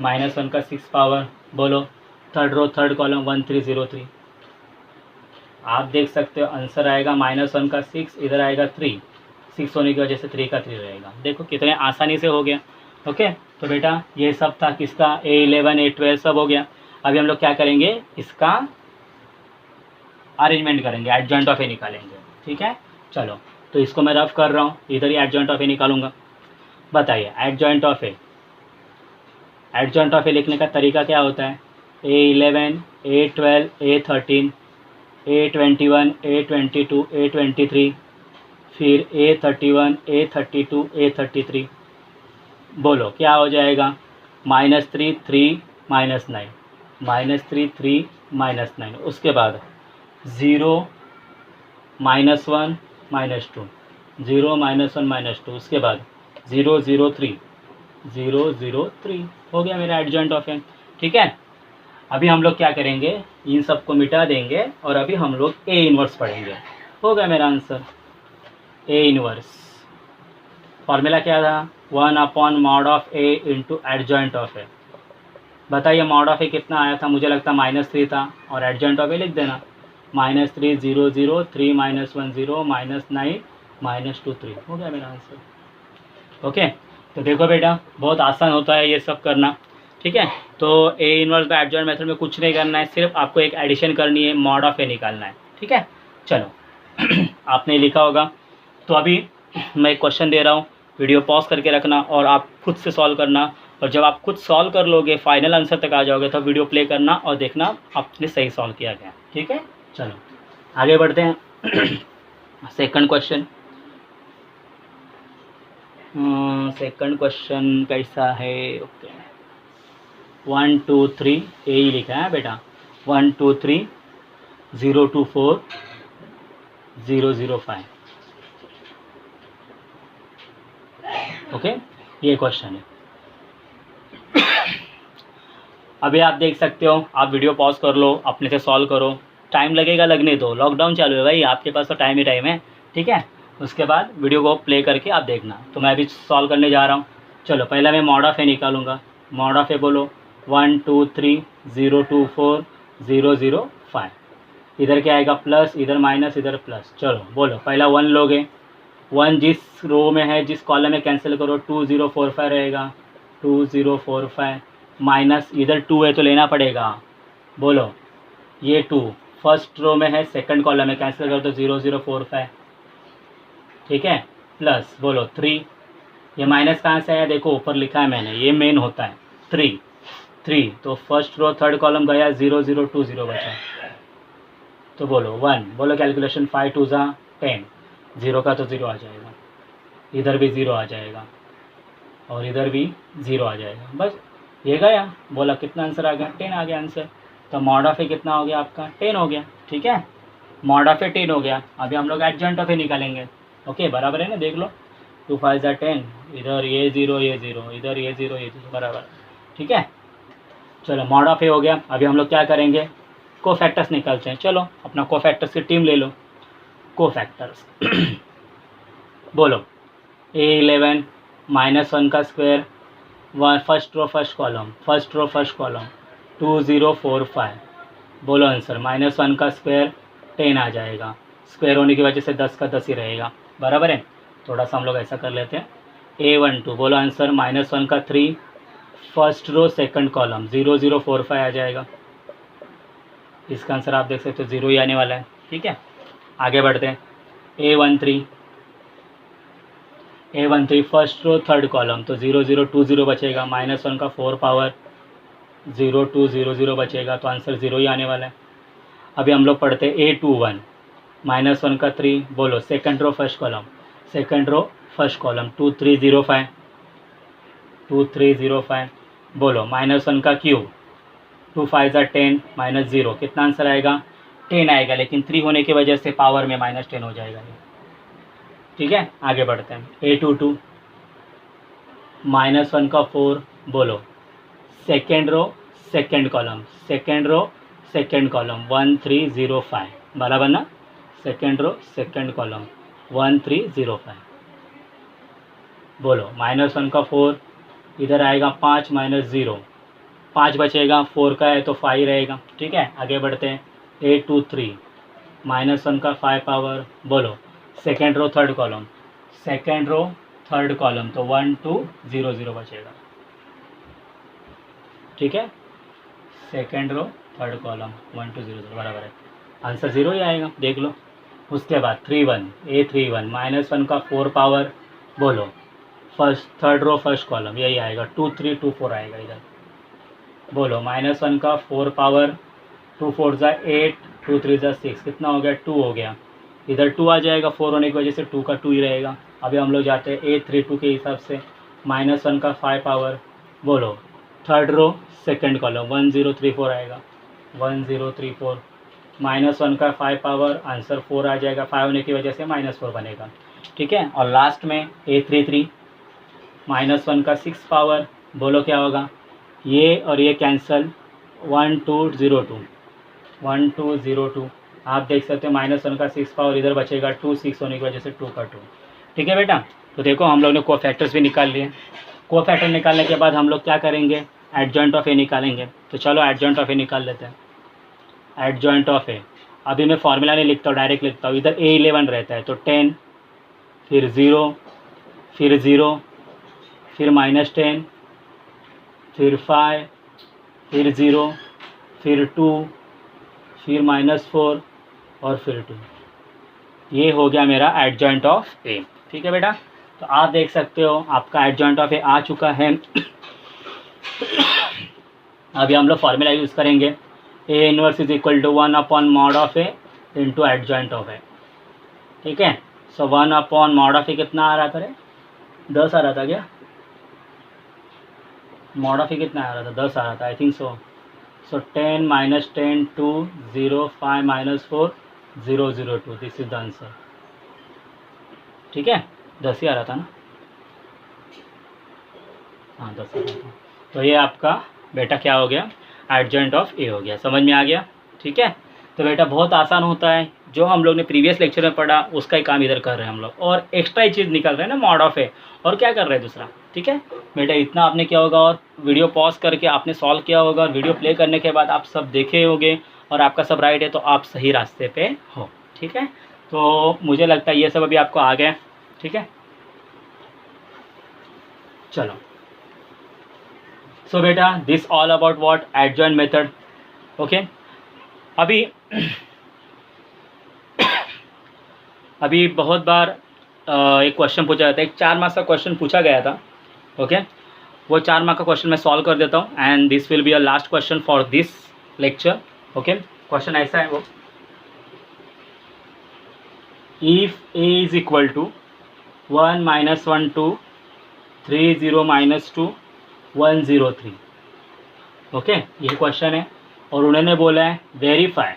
-1 का 6 पावर। बोलो थर्ड रो थर्ड कॉलम, 1 3 0 3। आप देख सकते हो आंसर आएगा -1 का 6, इधर आएगा 3, 6 होने की वजह से 3 का 3 रहेगा। देखो कितने आसानी से हो गया। ओके, तो बेटा ये सब था किसका, A11 A12 सब हो गया। अभी हम लोग क्या करेंगे, इसका अरेंजमेंट करेंगे, एडजॉइंट ऑफ ए निकालेंगे। ठीक है, चलो तो इसको मैं रफ कर रहा हूँ, इधर ही एडजॉइंट ऑफ ए निकालूंगा। बताइए adjoint of A, adjoint of A लिखने का तरीका क्या होता है, A11 A12 A13 A21 A22 A23 फिर A31 A32 A33। बोलो क्या हो जाएगा, -3 3 -9, -3 3 -9, उसके बाद 0 -1 -2, 0 -1 -2, उसके बाद 0 0 3 0 0 3 हो गया मेरा एडजॉइंट ऑफ ए। ठीक है, अभी हम लोग क्या करेंगे, इन सब को मिटा देंगे और अभी हम लोग ए इनवर्स पढ़ेंगे। हो गया मेरा आंसर, ए इनवर्स। फॉर्मूला क्या था, 1/mod of A into adjoint of A. बताइए मॉड ऑफ ए कितना आया था, मुझे लगता -3 था, और एडजॉइंट ऑफ ए लिख देना, -3 0 0 3 -1 0 -9 -2 3। हो गया मेरा आंसर। ओके, तो देखो बेटा बहुत आसान होता है ये सब करना। ठीक है, तो ए इनवर्स बाय एडजॉइंट मेथड में कुछ नहीं करना है, सिर्फ आपको एक एडिशन करनी है, मॉड ऑफ ए निकालना है। ठीक है, चलो आपने लिखा होगा। तो अभी मैं एक क्वेश्चन दे रहा हूँ, वीडियो पॉज करके रखना और आप खुद से सॉल्व करना, और जब आप खुद सॉल्व कर लोगे फाइनल आंसर तक आ जाओगे तो वीडियो प्ले करना और देखना आपने सही सॉल्व किया गया। ठीक है, चलो आगे बढ़ते हैं। सेकंड क्वेश्चन, सेकंड क्वेश्चन कैसा है, ओके 1 2 3 ए ही लिखा है बेटा, 1 2 3 0 2 4 0 0 5। ओके, ये क्वेश्चन है। अभी आप देख सकते हो, आप वीडियो पॉज कर लो, अपने से सॉल्व करो, टाइम लगेगा लगने दो, लॉकडाउन चालू है भाई, आपके पास तो टाइम ही टाइम है। ठीक है, उसके बाद वीडियो को प्ले करके आप देखना। तो मैं अभी सॉल्व करने जा रहा हूँ। चलो पहला मैं मॉड ऑफ ए निकालूंगा। मॉड ऑफ ए बोलो, 1 2 3 0 2 4 0 0 5। इधर क्या आएगा, प्लस, इधर माइनस, इधर प्लस। चलो बोलो, पहला 1 लोगे, 1 जिस रो में है, जिस कॉलम में कैंसिल करो, 2 0 4 5 रहेगा, 2 0 4 5 माइनस, इधर 2 है तो लेना पड़ेगा। बोलो ये 2 फर्स्ट रो में है, सेकंड कॉलम में कैंसिल करो तो 0 0 4 5। ठीक है, प्लस बोलो 3, ये माइनस कहाँ से आया, देखो ऊपर लिखा है मैंने, ये मेन होता है 3 तो फर्स्ट रो थर्ड कॉलम गया, 0 0 2 0 बचा। तो बोलो 1, बोलो कैलकुलेशन, 5 2 ज़ा 10, 0 का तो 0 आ जाएगा, इधर भी 0 आ जाएगा और इधर भी 0 आ जाएगा, बस ये गया। बोला कितना आंसर आ गया, 10 आ गया आंसर। तो मॉड ऑफ ए कितना हो गया आपका, 10 हो गया। ठीक है, मॉड ऑफ ए 10 हो गया। अभी हम लोग एडजॉइंट ऑफ ए निकालेंगे। ओके, बराबर है ना, देख लो, 2 5 ज़ा 10, इधर ये 0 ये 0, इधर ये 0 ये 0, बराबर। ठीक है, चलो मॉड ऑफ ए हो गया। अभी हम लोग क्या करेंगे, कोफैक्टर्स निकालते हैं। चलो अपना कोफैक्टर्स की टीम ले लो, कोफैक्टर्स। बोलो A11 -1 का square, first row first column, first row first column, 2 0 4 5। बोलो आंसर, -1 का स्क्वायर 10 आ जाएगा, स्क्वायर होने की वजह से 10 का 10 ही रहेगा, बराबर है। थोड़ा सा हम लोग ऐसा कर लेते हैं, A12 बोलो आंसर, -1 का 3 फर्स्ट रो सेकंड कॉलम, 0 0 4 5 आ जाएगा। इसका आंसर आप देख सकते हो 0 ही आने वाला है। ठीक है, आगे बढ़ते हैं। A13 first row third column, तो 0 0 2 0 बचेगा, -1 का 4 पावर 0 2 0 0 बचेगा, तो आंसर 0 ही आने वाला है। अभी हम लोग पढ़ते हैं A21 -1 का 3, बोलो second row first column, second row first column, 2 3 0 5, 2 3 0 5। बोलो -1 का क्यूब, 2 5 ज़ा 10 -0, कितना आंसर आएगा, 10 आएगा, लेकिन 3 होने की वजह से पावर में -10 हो जाएगा। ठीक है, आगे बढ़ते हैं। A22 -1 का 4, बोलो second row second column, second row second column, 1 3 0 5, बराबर ना, सेकेंड रो सेकेंड कॉलम 1 3 0 5। बोलो -1 का 4, इधर आएगा 5 -0, 5 बचेगा, 4 का है तो 5 रहेगा। ठीक है, आगे बढ़ते हैं। A23 -1 का 5 पावर, बोलो second row third column, second row third column, तो 1 2 0 0 बचेगा। ठीक है, सेकेंड रो थर्ड कॉलम 1 2 0 0 बराबर है, आंसर 0 ही आएगा, देख लो। उसके बाद 3 1 A 3 1 -1 का 4 पावर, बोलो first third row first column, यही आएगा 2 3 2 4 आएगा इधर। बोलो -1 का 4 पावर, 2 4 ज़ा 8 2 3 ज़ा 6, कितना हो गया 2 हो गया। इधर 2 आ जाएगा, 4 होने की वजह से 2 का 2 ही रहेगा। अभी हम लोग जाते हैं A32 के हिसाब से, -1 का 5 पावर, बोलो थर्ड रो सेकंड कॉलम 1 0 3 4 आएगा, 1 0 3 4, -1 का 5 पावर, आंसर 4 आ जाएगा, 5 होने की वजह से -4 बनेगा। ठीक है, और लास्ट में A33 -1 का 6 पावर, बोलो क्या होगा, ये और ये कैंसल, 1 2 0 2 1 2 0 2, आप देख सकते हैं -1 का 6 पावर, इधर बचेगा 2, 6 होने की वजह से 2 का 2। ठीक है बेटा, तो देखो हम लोग ने कोफैक्टर्स भी निकाल लिए। कोफैक्टर निकालने के बाद हम लोग क्या करेंगे, एडजॉइंट ऑफ ए निकालेंगे। तो चलो एडजॉइंट ऑफ ए निकाल लेते हैं। एडजॉइंट ऑफ ए, अभी मैं फॉर्मूला नहीं लिखता हूँ, डायरेक्ट लिखता हूँ। इधर A11 रहता है तो 10, फिर 0, फिर 0, फिर -10, फिर 5, फिर 0, फिर 2, फिर -4 और फिर 2। ये हो गया मेरा एडजॉइंट ऑफ ए। ठीक है बेटा, तो आप देख सकते हो आपका एडजॉइंट ऑफ ए आ चुका है। अभी हम लोग फॉर्मूला यूज़ करेंगे, A inverse is equal to 1 upon mod of A into adjoint of A. ठीक है, so 1 upon mod of A कितना आ रहा था रे, 10 आ रहा था क्या, मॉड ऑफ ए कितना आ रहा था, 10 आ रहा था I think so. So 10 -10 2 0 5 -4 0 0 2, this is the answer. ठीक है, 10 ही आ रहा था ना, हाँ 10 आ रहा था। तो ये आपका बेटा क्या हो गया, एडजॉइंट ऑफ ए हो गया। समझ में आ गया। ठीक है, तो बेटा बहुत आसान होता है, जो हम लोग ने प्रीवियस लेक्चर में पढ़ा उसका ही काम इधर कर रहे हैं हम लोग, और एक्स्ट्रा ही चीज़ निकल रहे हैं ना मॉड ऑफ ए, और क्या कर रहे हैं दूसरा। ठीक है बेटा, इतना आपने किया होगा, और वीडियो पॉज करके आपने सॉल्व किया होगा, और वीडियो प्ले करने के बाद आप सब देखे होंगे और आपका सब राइट है, तो आप सही रास्ते पे हो। ठीक है, तो मुझे लगता है ये सब अभी आपको आ गया। ठीक है, चलो। सो बेटा this all about what, adjoint method. Okay, अभी बहुत बार एक क्वेश्चन पूछा जाता है, एक 4 मार्क्स का क्वेश्चन पूछा गया था। ओके, वो 4 मार्क्स का क्वेश्चन मैं सॉल्व कर देता हूँ, and this will be a last question for this lecture. Okay, question ऐसा है वो, if A is equal to 1 -1 2 3 0 -2 1 0 3। Okay, ये क्वेश्चन है, और उन्होंने बोला है verify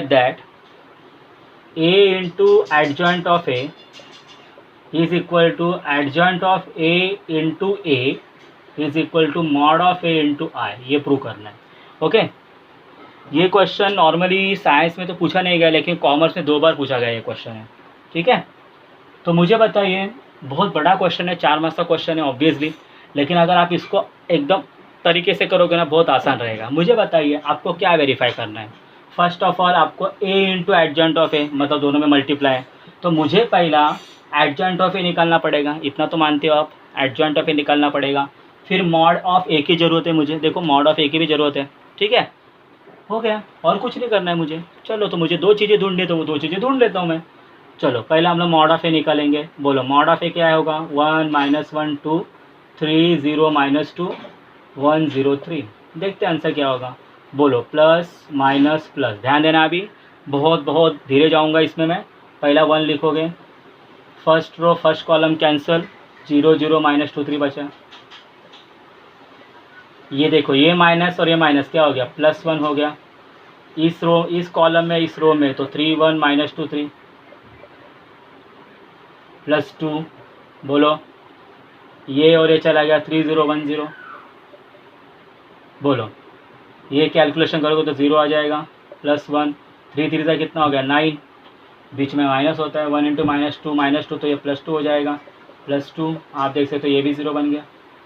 that a into adjoint of a is equal to adjoint of a into a is equal to mod of a into i। ये प्रूव करना है। ओके, ये क्वेश्चन नॉर्मली साइंस में तो पूछा नहीं गया, लेकिन कॉमर्स में 2 बार पूछा गया ये क्वेश्चन है। ठीक है, तो मुझे बताइए, बहुत बड़ा क्वेश्चन है, 4 मार्क्स का क्वेश्चन है ऑब्वियसली, लेकिन अगर आप इसको एकदम तरीके से करोगे ना, बहुत आसान रहेगा। मुझे बताइए आपको क्या वेरीफाई करना है। फर्स्ट ऑफ ऑल आपको a इंटू एडजॉइंट ऑफ ए, मतलब दोनों में मल्टीप्लाई है, तो मुझे पहला एडजॉइंट ऑफ ए निकालना पड़ेगा, इतना तो मानते हो आप, एडजॉइंट ऑफ ए निकालना पड़ेगा। फिर मॉड ऑफ ए की ज़रूरत है मुझे, देखो मॉड ऑफ ए की भी ज़रूरत है। ठीक है, हो गया, और कुछ नहीं करना है मुझे। चलो, तो मुझे 2 चीज़ें ढूंढनी, तो वो 2 चीज़ें ढूंढ लेता हूँ मैं। चलो, पहले हम लोग मॉड ऑफ ए निकालेंगे। बोलो मॉड ऑफ ए क्या होगा, 1 -1 2 3 0 -2 1 0 3। देखते हैं आंसर क्या होगा। बोलो प्लस माइनस प्लस, ध्यान देना, अभी बहुत धीरे जाऊंगा इसमें मैं। पहला 1 लिखोगे, first row first column cancel, 0 0 -2 3 बचा। ये देखो, ये माइनस और ये माइनस क्या हो गया, +1 हो गया। इस रो इस कॉलम में इस रो में तो 3 1 -2 3 +2। बोलो ये और ये चला गया, 3 0 1 0। बोलो ये कैलकुलेशन करोगे तो 0 आ जाएगा, +1 3 3 कितना हो गया 9, बीच में माइनस होता है, 1 इंटू -2 तो ये +2 हो जाएगा, +2। आप देख सकते हो ये भी 0 बन गया,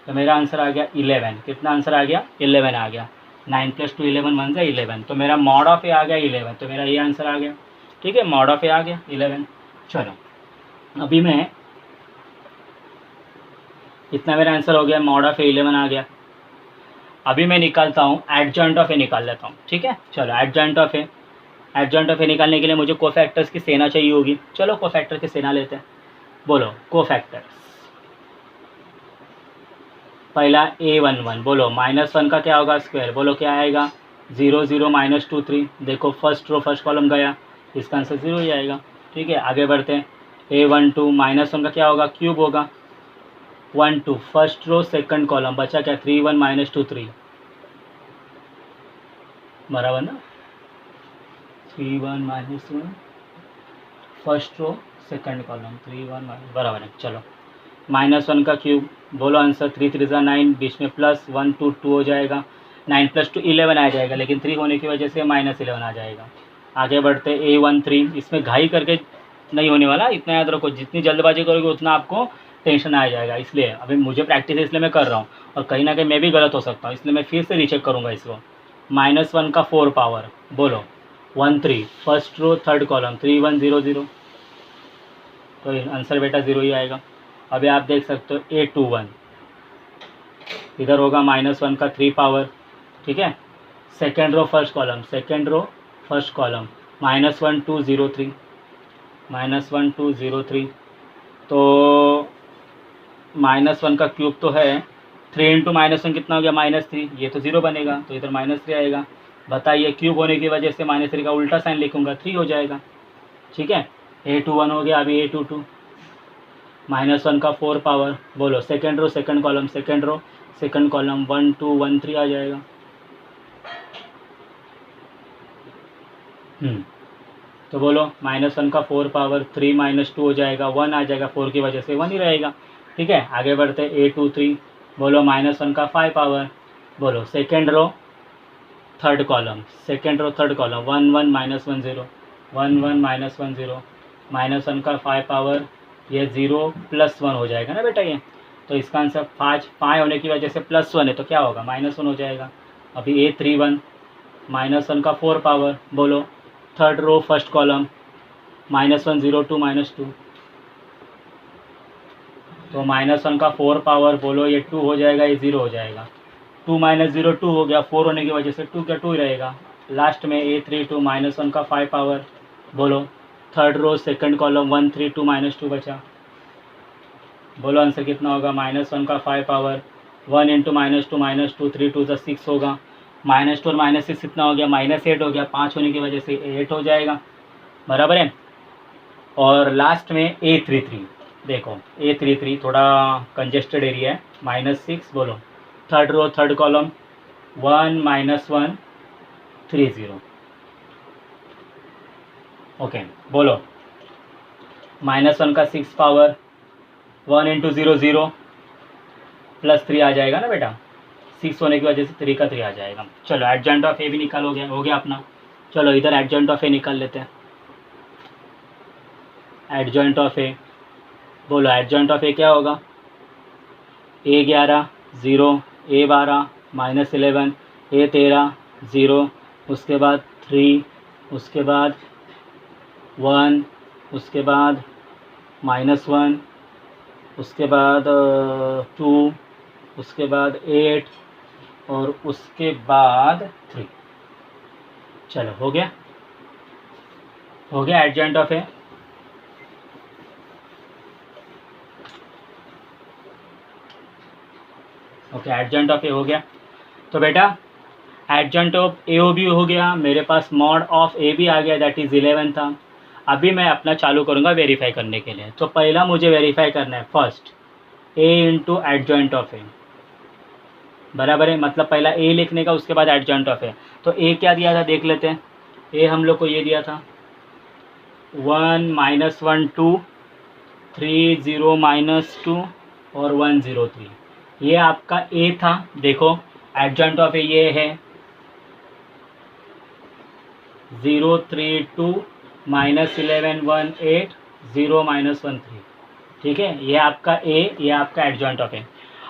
तो मेरा आंसर आ गया 11। कितना आंसर आ गया, 11 आ गया। 9 + 2 11 1 से 11, तो मेरा मॉड ऑफ ए आ गया 11, तो मेरा ये आंसर आ गया। ठीक है, मॉड ऑफ ए आ गया 11। चलो अभी मैं इतना मेरा आंसर हो गया, मॉड ऑफ ए 11 आ गया। अभी मैं निकालता हूँ एडजॉइंट ऑफ ए निकाल लेता हूँ, ठीक है। चलो adjoint of A, adjoint of A निकालने के लिए मुझे कोफैक्टर्स की सेना चाहिए होगी। चलो कोफैक्टर की सेना लेते हैं। बोलो कोफैक्टर्स। पहला A11, बोलो -1 का क्या होगा स्क्वायर, बोलो क्या आएगा 0 0 -2 3। देखो फर्स्ट रो फर्स्ट कॉलम गया, इसका आंसर 0 ही आएगा। ठीक है, आगे बढ़ते हैं। A12 -1 का क्या होगा, क्यूब होगा। 1 2 फर्स्ट रो सेकंड कॉलम, बचा क्या 3 1 -2 3, बराबर ना। 3 1 -1 फर्स्ट रो सेकंड कॉलम 3 1 बराबर है। चलो -1 का क्यूब, बोलो आंसर 3 3 9, बीच में प्लस 1 2 2 हो जाएगा, 9 + 2 11 आ जाएगा, लेकिन 3 होने की वजह से -11 आ जाएगा। आगे बढ़ते A13, इसमें घाई करके नहीं होने वाला, इतना याद रखो, जितनी जल्दबाजी करोगे उतना आपको टेंशन आ जाएगा। इसलिए अभी मुझे प्रैक्टिस है, इसलिए मैं कर रहा हूँ, और कहीं ना कहीं मैं भी गलत हो सकता हूँ, इसलिए मैं फिर से रीचेक करूँगा इसको। -1 का 4 पावर, बोलो 1 3 फर्स्ट रो थर्ड कॉलम 3 1 0 0, तो आंसर बेटा 0 ही आएगा। अभी आप देख सकते हो A21, इधर होगा -1 का 3 पावर, ठीक है। Second row first column, second row first column -1 2 0 3, -1 2 0 3, तो -1 का क्यूब तो है, 3 × -1 कितना हो गया -3, ये तो 0 बनेगा, तो इधर -3 आएगा। बताइए क्यूब होने की वजह से -3 का उल्टा साइन लिखूंगा, 3 हो जाएगा। ठीक है, A21 हो गया। अभी A22, -1 का 4 पावर, बोलो second row second column, second row second column 1 2 1 3 आ जाएगा। तो बोलो -1 का 4 पावर 3 -2 हो जाएगा, 1 आ जाएगा, 4 की वजह से 1 ही रहेगा। ठीक है, आगे बढ़ते A23, बोलो -1 का 5 पावर, बोलो second row third column, second row third column 1 1 -1 0, 1 1 -1 0, -1 का 5 पावर, ये 0 + 1 हो जाएगा ना बेटा ये, तो इसका आंसर 5 होने की वजह से +1 है, तो क्या होगा -1 हो जाएगा। अभी A31, -1 का 4 पावर, बोलो थर्ड रो फर्स्ट कॉलम -1 0 2 -2, तो -1 का 4 पावर, बोलो ये 2 हो जाएगा, ये 0 हो जाएगा। 2 - 0 2 हो गया, 4 होने की वजह से 2 का 2 ही रहेगा। लास्ट में A32, -1 का 5 पावर, बोलो थर्ड रो सेकंड कॉलम 1 3 2 -2 बचा, बोलो आंसर कितना होगा -1 का 5 पावर, 1 × -2 3 2 6 होगा, -2 और -6 कितना हो गया -8 हो गया, 5 होने की वजह से 8 हो जाएगा, बराबर है। और लास्ट में A33, देखो A33 थोड़ा कंजेस्टेड एरिया है, -6, बोलो third row third column 1 -1 3 0, okay. बोलो -1 का 6 पावर, 1 × 0 0 +3 आ जाएगा ना बेटा, 6 होने की वजह से 3 का 3 आ जाएगा। चलो एडजॉइंट ऑफ ए भी निकाल, हो गया अपना। चलो इधर एडजॉइंट ऑफ ए निकाल लेते हैं। एडजॉइंट ऑफ ए, बोलो एडजॉइंट ऑफ ए क्या होगा, A11 0, A12 -11, A13 0, उसके बाद 3, उसके बाद 1, उसके बाद -1, उसके बाद 2, उसके बाद 8 और उसके बाद 3। चलो हो गया adjoint of A. Okay, adjoint of A हो गया। तो बेटा एडजॉइंट ऑफ ए भी हो गया, मेरे पास मॉड ऑफ ए भी आ गया, दैट इज़ 11 था। अभी मैं अपना चालू करूँगा वेरीफाई करने के लिए। तो पहला मुझे वेरीफाई करना है फर्स्ट A × एडजॉइंट ऑफ ए, बराबर है, मतलब पहला ए लिखने का, उसके बाद एडजॉइंट ऑफ ए। तो ए क्या दिया था देख लेते हैं। ए हम लोग को ये दिया था 1 -1 2 3 0 -2 और 1 0 3, ये आपका ए था। देखो एडजॉइंट ऑफ ए ये है 0 3 2 -11 1 8 0 -1 3, ठीक है, ये आपका ए, ये आपका एडजॉइंट ऑफ ए।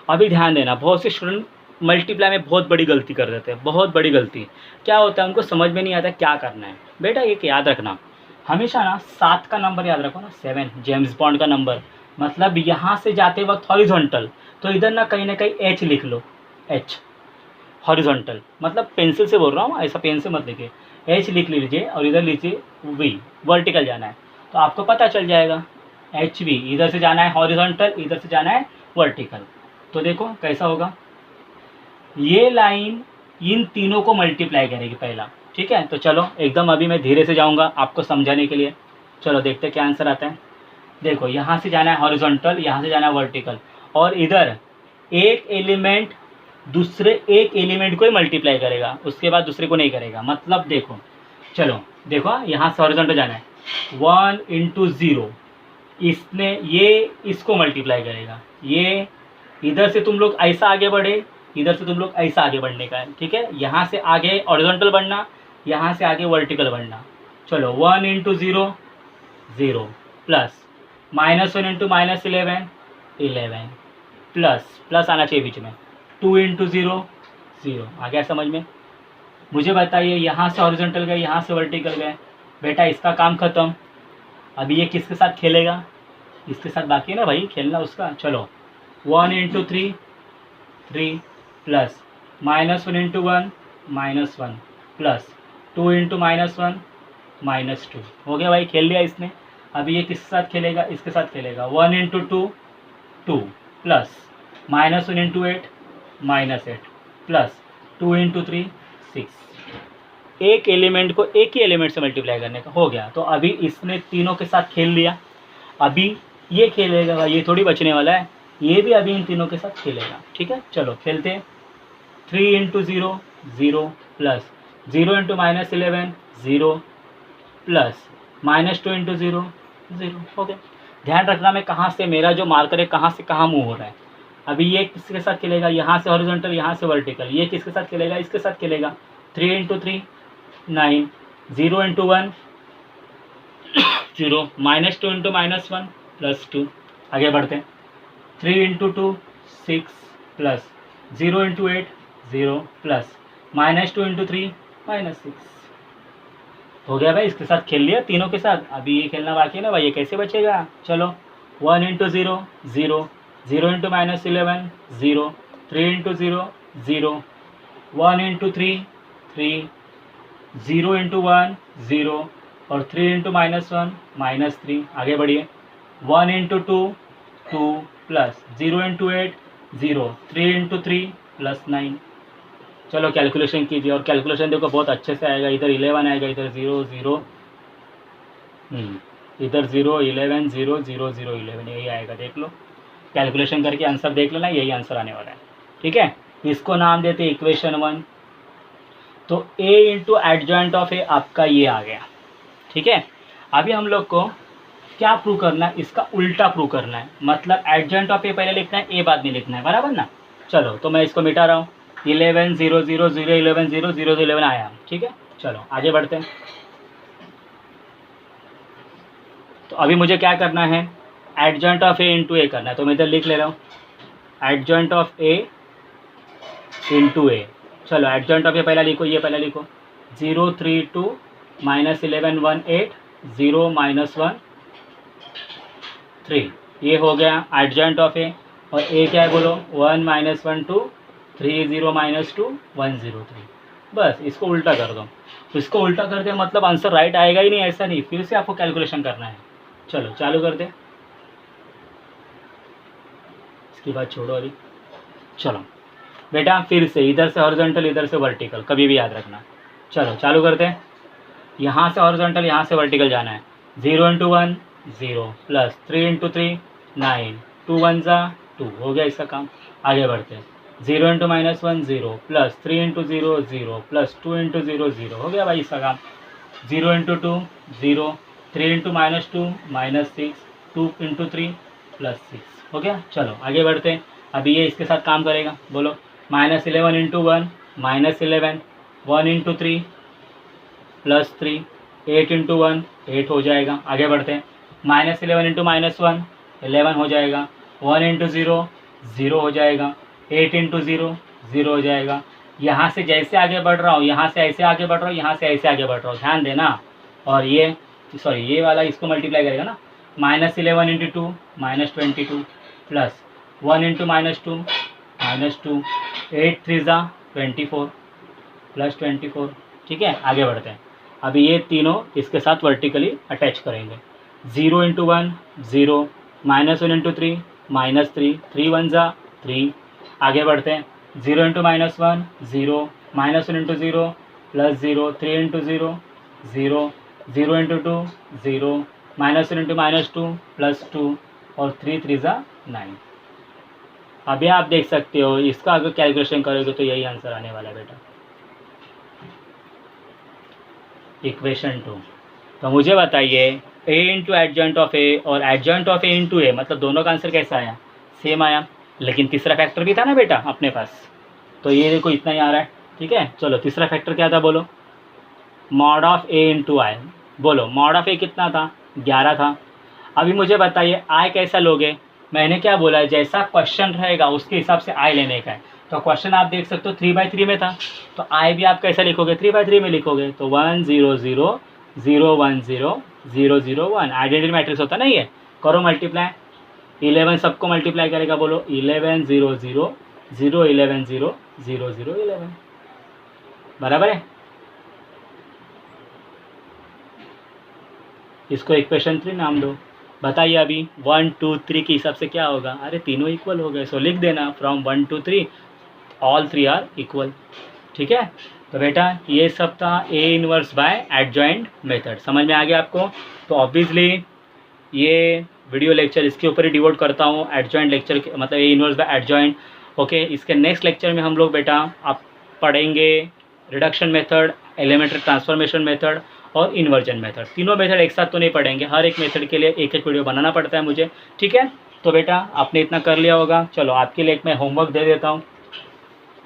अभी ध्यान देना, बहुत से स्टूडेंट मल्टीप्लाई में बहुत बड़ी गलती कर देते हैं, बहुत बड़ी गलती। क्या होता है, उनको समझ में नहीं आता क्या करना है। बेटा एक याद रखना, हमेशा ना 7 का नंबर याद रखो ना, 7 जेम्स बॉन्ड का नंबर, मतलब यहाँ से जाते वक्त हॉरिजॉन्टल, तो इधर ना कहीं एच लिख लो, एच हॉरिजॉन्टल, मतलब पेंसिल से बोल रहा हूँ, ऐसा पेन से मत लिखिए, एच लिख लीजिए और इधर लीजिए वी, वर्टिकल जाना है, तो आपको पता चल जाएगा एच वी, इधर से जाना है हॉरिजॉन्टल, इधर से जाना है वर्टिकल। तो देखो कैसा होगा, ये लाइन इन तीनों को मल्टीप्लाई करेगी पहला, ठीक है। तो चलो एकदम अभी मैं धीरे से जाऊंगा आपको समझाने के लिए, चलो देखते क्या आंसर आता है। देखो यहाँ से जाना है हॉरिजॉन्टल, यहाँ से जाना है वर्टिकल, और इधर एक एलिमेंट दूसरे एक एलिमेंट को ही मल्टीप्लाई करेगा, उसके बाद दूसरे को नहीं करेगा, मतलब देखो, चलो देखो यहाँ से हॉरिजॉन्टल जाना है, 1 इंटू 0, इसने ये इसको मल्टीप्लाई करेगा, ये इधर से तुम लोग ऐसा आगे बढ़े, इधर से तुम लोग ऐसा आगे बढ़ने का है, ठीक है। यहाँ से आगे हॉरिजॉन्टल बढ़ना, यहाँ से आगे वर्टिकल बढ़ना। चलो 1 into 0 0 plus -1 into -11 11 plus plus आना चाहिए बीच में, 2 इंटू 0 0। आ गया समझ में? मुझे बताइए यहाँ से हॉरिजॉन्टल गए, यहाँ से वर्टिकल गए, बेटा इसका काम खत्म। अभी ये किसके साथ खेलेगा? इसके साथ बाकी है ना भाई खेलना उसका। चलो 1 into 3 3 plus -1 into 1 -1 plus 2 into -1 -2। हो गया भाई, खेल लिया इसने। अभी ये किसके साथ खेलेगा? इसके साथ खेलेगा। 1 into 2 2 plus -1 into 8 -8 plus 2 into 3 6। एक एलिमेंट को एक ही एलिमेंट से मल्टीप्लाई करने का हो गया। तो अभी इसने तीनों के साथ खेल लिया, अभी ये खेलेगा, ये थोड़ी बचने वाला है, ये भी अभी इन तीनों के साथ खेलेगा, ठीक है। चलो खेलते हैं। 3 into 0 0 plus 0 into -11 0 plus -2 into 0 0। हो गया। ध्यान रखना मैं कहाँ से, मेरा जो मार्कर है कहाँ से कहाँ मूव हो रहा है। अभी ये किसके साथ खेलेगा? यहाँ से हॉरिजॉन्टल, यहाँ से वर्टिकल। ये किसके साथ खेलेगा? इसके साथ खेलेगा। 3 इंटू 3 9 0 इंटू 1 0 -2 इंटू -1 प्लस 2। आगे बढ़ते हैं। 3 into 2 6 plus 0 into 8 0 plus -2 into 3 -6। हो गया भाई, इसके साथ खेल लिया तीनों के साथ। अभी ये खेलना बाकी है ना भाई, ये कैसे बचेगा? चलो 1 into 0 0 0 into -11 0 3 into 0 0 1 into 3 3 0 into 1 0 और 3 इंटू -1 -3। आगे बढ़िए। 1 into 2 2 plus 0 into 8 0 3 into 3 plus 9। चलो कैलकुलेशन कीजिए, और कैलकुलेशन देखो बहुत अच्छे से आएगा। इधर 11 आएगा, इधर 0 0 इधर 0 11 0 0 0 11, यही आएगा। देख लो कैलकुलेशन करके आंसर देख लो ना, यही आंसर आने वाला है, ठीक है। इसको नाम देते इक्वेशन 1। तो a इंटू एडजॉइंट ऑफ ए आपका ये आ गया, ठीक है। अभी हम लोग को क्या प्रूव करना है? इसका उल्टा प्रूव करना है, मतलब एडजॉइंट ऑफ ए पहले लिखना है, ए बाद में लिखना है, बराबर ना। चलो तो मैं इसको मिटा रहा हूँ। 11 0 0 0 11 0 0 11 आया, ठीक है। चलो आगे बढ़ते हैं। तो अभी मुझे क्या करना है? एडजॉइंट ऑफ ए इंटू ए करना है, तो मैं इधर लिख ले रहा हूँ एडजॉइंट ऑफ ए इंटू ए। चलो एडजॉइंट ऑफ ए पहला लिखो, ये पहला लिखो। 0 3 2 -11 1 8 0 -1 3। ये हो गया एडजॉइंट ऑफ ए। और ए क्या है बोलो? 1 -1 2 3 0 -2 1 0 3। बस इसको उल्टा कर दो। इसको उल्टा कर दे मतलब आंसर राइट आएगा ही नहीं, ऐसा नहीं, फिर से आपको कैलकुलेशन करना है। चलो चालू कर दे, इसकी बात छोड़ो अभी। चलो बेटा फिर से इधर से हॉरिजॉन्टल, इधर से वर्टिकल, कभी भी याद रखना। चलो चालू करते हैं। यहाँ से हॉरिजॉन्टल, यहाँ से वर्टिकल जाना है। 0 इंटू 1 0 प्लस 3 इंटू 3 9 2 1 2। हो गया इसका काम। आगे बढ़ते हैं। 0 into -1 0 plus 3 into 0 0 plus 2 into 0 0। हो गया भाई इसका काम। 0 इंटू 2 0 3 इंटू -2 -6 2 इंटू 3 प्लस 6। हो गया। चलो आगे बढ़ते हैं। अभी ये इसके साथ काम करेगा, बोलो। -11 इंटू 1 -11 1 इंटू 3 प्लस 3 8 इंटू 1 8 हो जाएगा। आगे बढ़ते हैं। -11 इंटू -1 11 हो जाएगा। 1 इंटू 0 0 हो जाएगा। 8 इंटू 0 0 हो जाएगा। यहाँ से जैसे आगे बढ़ रहा हूँ, यहाँ से ऐसे आगे बढ़ रहा हूँ, यहाँ से ऐसे आगे बढ़ रहा हूँ, ध्यान देना। और ये सॉरी ये वाला इसको मल्टीप्लाई करेगा ना, -11 इंटू 2 -22 प्लस 1 इंटू -2 -2, 8 3 ज़ा 24 प्लस 24। ठीक है, आगे बढ़ते हैं। अभी ये तीनों इसके साथ वर्टिकली अटैच करेंगे। 0 इंटू 1 0, -1 इंटू 3 -3, 3 1 ज़ा 3। आगे बढ़ते हैं। 0 into -1 0, -1 into 0 plus 0, 3 into 0 0, 0 into 2 0, -1 into -2 plus 2 और 3 3 ज़ा 9। अभी आप देख सकते हो इसका अगर कैलकुलेशन करोगे तो यही आंसर आने वाला है बेटा, इक्वेशन 2। तो मुझे बताइए a into adjoint of a और adjoint of a into a, मतलब दोनों का आंसर कैसा आया, सेम आया। लेकिन तीसरा फैक्टर भी था ना बेटा अपने पास, तो ये देखो इतना ही आ रहा है। ठीक है, चलो तीसरा फैक्टर क्या था बोलो, मॉड ऑफ a इंटू आई। बोलो मॉड ऑफ a कितना था, 11 था। अभी मुझे बताइए i कैसा लोगे, मैंने क्या बोला है, जैसा क्वेश्चन रहेगा उसके हिसाब से i लेने का है। तो क्वेश्चन आप देख सकते हो 3/3 में था, तो i भी आप कैसा लिखोगे, 3/3 में लिखोगे। तो 1 0 0 0 1 0 0 0 1 आइडेंटिटी मैट्रिक्स होता ना ये। करो मल्टीप्लाई, 11 सबको मल्टीप्लाई करेगा, बोलो 11 0 0 0 11 0 0 0 11, बराबर है। इसको इक्वेशन 3 नाम दो। बताइए अभी 1 2 3 के हिसाब से क्या होगा, अरे तीनों इक्वल हो गए, सो लिख देना from 1 to 3 all 3 are equal. ठीक है, तो बेटा ये सब था A inverse by adjoint method, समझ में आ गया आपको। तो ऑब्वियसली ये वीडियो लेक्चर इसके ऊपर ही डिवोट करता हूँ, एडजॉइंट लेक्चर मतलब A inverse by adjoint. Okay, इसके नेक्स्ट लेक्चर में हम लोग बेटा आप पढ़ेंगे reduction method, elementary transformation method और इन्वर्जन मेथड। तीनों मेथड एक साथ तो नहीं पढ़ेंगे, हर एक मेथड के लिए एक एक वीडियो बनाना पड़ता है मुझे। ठीक है, तो बेटा आपने इतना कर लिया होगा। चलो आपके लिए एक मैं होमवर्क दे देता हूँ।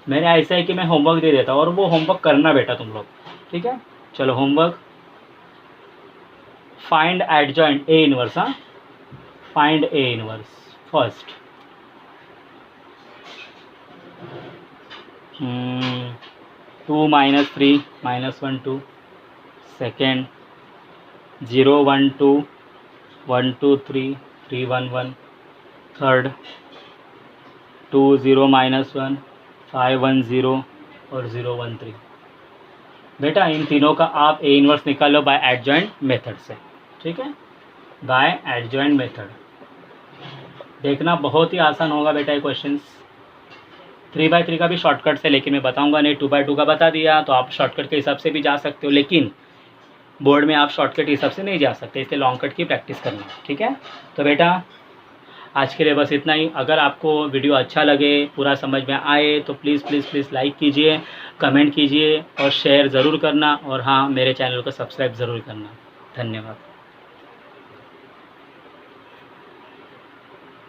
मैंने ऐसा है कि मैं होमवर्क दे देता हूँ और वो होमवर्क करना बेटा तुम लोग। ठीक है, चलो homework, find adjoint A inverse. हाँ, find A inverse first. 2 -3 -1 2, second 0 1 2 1 2 3 3 1 1, third 2 0 -1 5 1 0 और 0 1 3। बेटा इन तीनों का आप ए इनवर्स निकालो बाय एडजॉइंट मेथड से। ठीक है, बाय एडजॉइंट मेथड देखना बहुत ही आसान होगा बेटा ये क्वेश्चंस। 3/3 का भी शॉर्टकट से, लेकिन मैं बताऊंगा नहीं, 2/2 का बता दिया तो आप शॉर्टकट के हिसाब से भी जा सकते हो, लेकिन बोर्ड में आप शॉर्टकट के हिसाब से नहीं जा सकते, इसलिए लॉन्ग कट की प्रैक्टिस करना। ठीक है, तो बेटा आज के लिए बस इतना ही। अगर आपको वीडियो अच्छा लगे, पूरा समझ में आए तो प्लीज़ प्लीज़ प्लीज़ लाइक कीजिए, कमेंट कीजिए और शेयर ज़रूर करना, और हाँ मेरे चैनल को सब्सक्राइब ज़रूर करना। धन्यवाद।